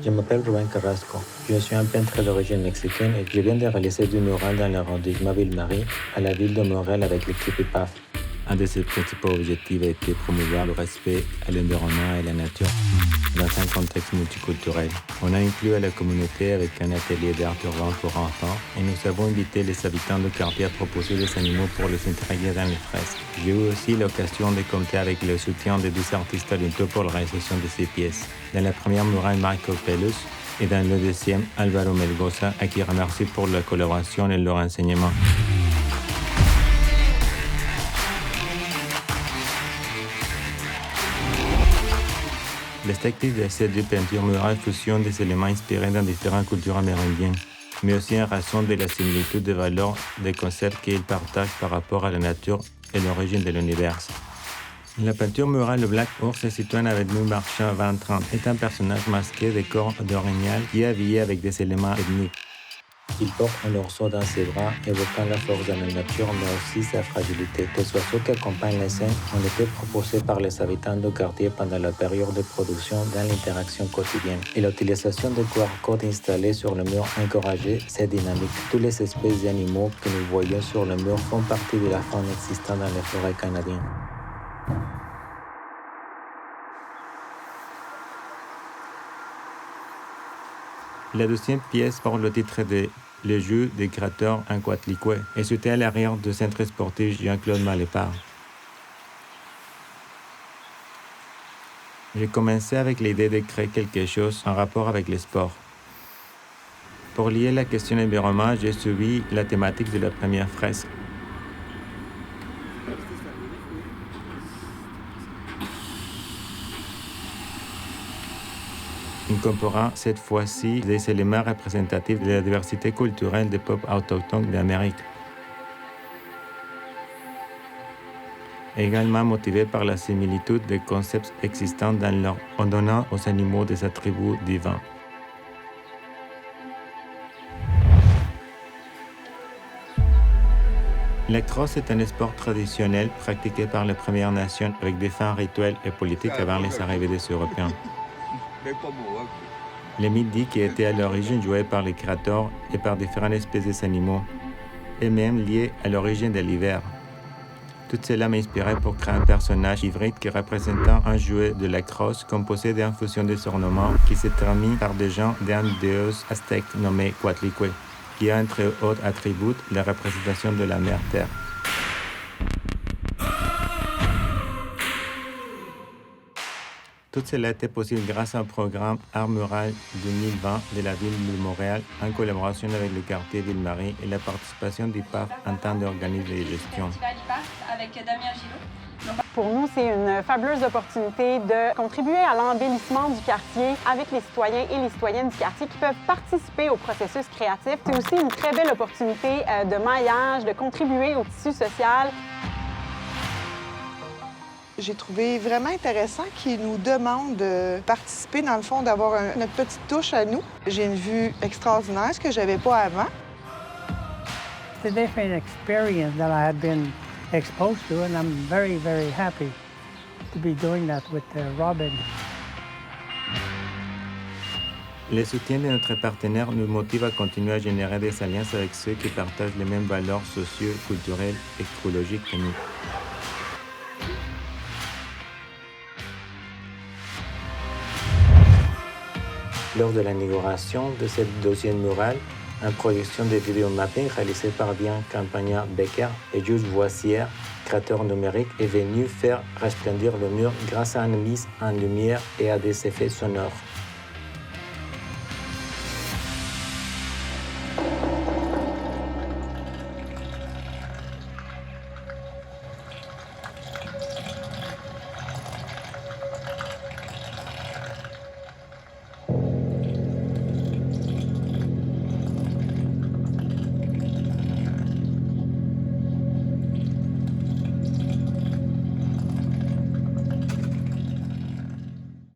Je m'appelle Rubén Carrasco. Je suis un peintre d'origine mexicaine et je viens de réaliser du mural dans l'arrondissement Ville-Marie à la ville de Montréal avec l'équipe IPAF. Un de ses principaux objectifs a été promouvoir le respect à l'environnement et à la nature dans un contexte multiculturel. On a inclus à la communauté avec un atelier d'art urbain pour enfants et nous avons invité les habitants du quartier à proposer des animaux pour les intégrer dans les fresques. J'ai eu aussi l'occasion de compter avec le soutien de 2 artistes talentueux pour la réalisation de ces pièces. Dans la première murale, Michael Pelus et dans le deuxième, Alvaro Melgoza, à qui remercie pour la collaboration et leur enseignement. L'esthétique de ces 2 peintures murales fusionne des éléments inspirés dans différentes cultures amérindiennes, mais aussi en raison de la similitude des valeurs des concepts qu'ils partagent par rapport à la nature et l'origine de l'univers. La peinture murale de Black Ours se situe en avenue Marchand 2030 est un personnage masqué de corps d'orignal qui est habillé avec des éléments ethniques. Il porte un ourson dans ses bras, évoquant la force de la nature, mais aussi sa fragilité. Les oiseaux qui accompagnent les scènes ont été proposés par les habitants du quartier pendant la période de production dans l'interaction quotidienne. Et l'utilisation de QR code installés sur le mur encourageait cette dynamique. Toutes les espèces d'animaux que nous voyons sur le mur font partie de la faune existante dans les forêts canadiennes. La deuxième pièce porte le titre de Le jeu des créateurs en Coatlicue et c'était à l'arrière du centre sportif Jean-Claude Malépard. J'ai commencé avec l'idée de créer quelque chose en rapport avec le sport. Pour lier la question environnement, j'ai suivi la thématique de la première fresque. Incorporant cette fois-ci des éléments représentatifs de la diversité culturelle des peuples autochtones d'Amérique. Également motivé par la similitude des concepts existants dans leur en donnant aux animaux des attributs divins. La crosse est un sport traditionnel pratiqué par les Premières Nations avec des fins rituelles et politiques avant les arrivées des Européens. Le mythe dit qu'il était à l'origine joué par les créateurs et par différentes espèces d'animaux, et même lié à l'origine de l'hiver. Tout cela m'a inspiré pour créer un personnage hybride qui représentait un jouet de la crosse composé d'une fusion des ornements qui se termine par des gens d'un dieu aztèque nommé Coatlicue, qui a entre autres attributs la représentation de la mère Terre. Tout cela était possible grâce à un programme Art Mural 2020 de la ville de Montréal en collaboration avec le quartier Ville-Marie et la participation d'IPAF en tant d'organisme de gestion. Pour nous, c'est une fabuleuse opportunité de contribuer à l'embellissement du quartier avec les citoyens et les citoyennes du quartier qui peuvent participer au processus créatif. C'est aussi une très belle opportunité de maillage, de contribuer au tissu social. J'ai trouvé vraiment intéressant qu'ils nous demandent de participer, dans le fond, d'avoir notre petite touche à nous. J'ai une vue extraordinaire, ce que je n'avais pas avant. It's a different experience that I had been exposed to, and I'm very, very happy to be doing that with Robin. Le soutien de notre partenaire nous motive à continuer à générer des alliances avec ceux qui partagent les mêmes valeurs socio-culturelles et écologiques que nous. Lors de l'inauguration de cette deuxième murale, une projection de vidéo mapping réalisée par Bian Campagna Becker et Jules Voissière, créateur numérique, est venu faire resplendir le mur grâce à une mise en lumière et à des effets sonores.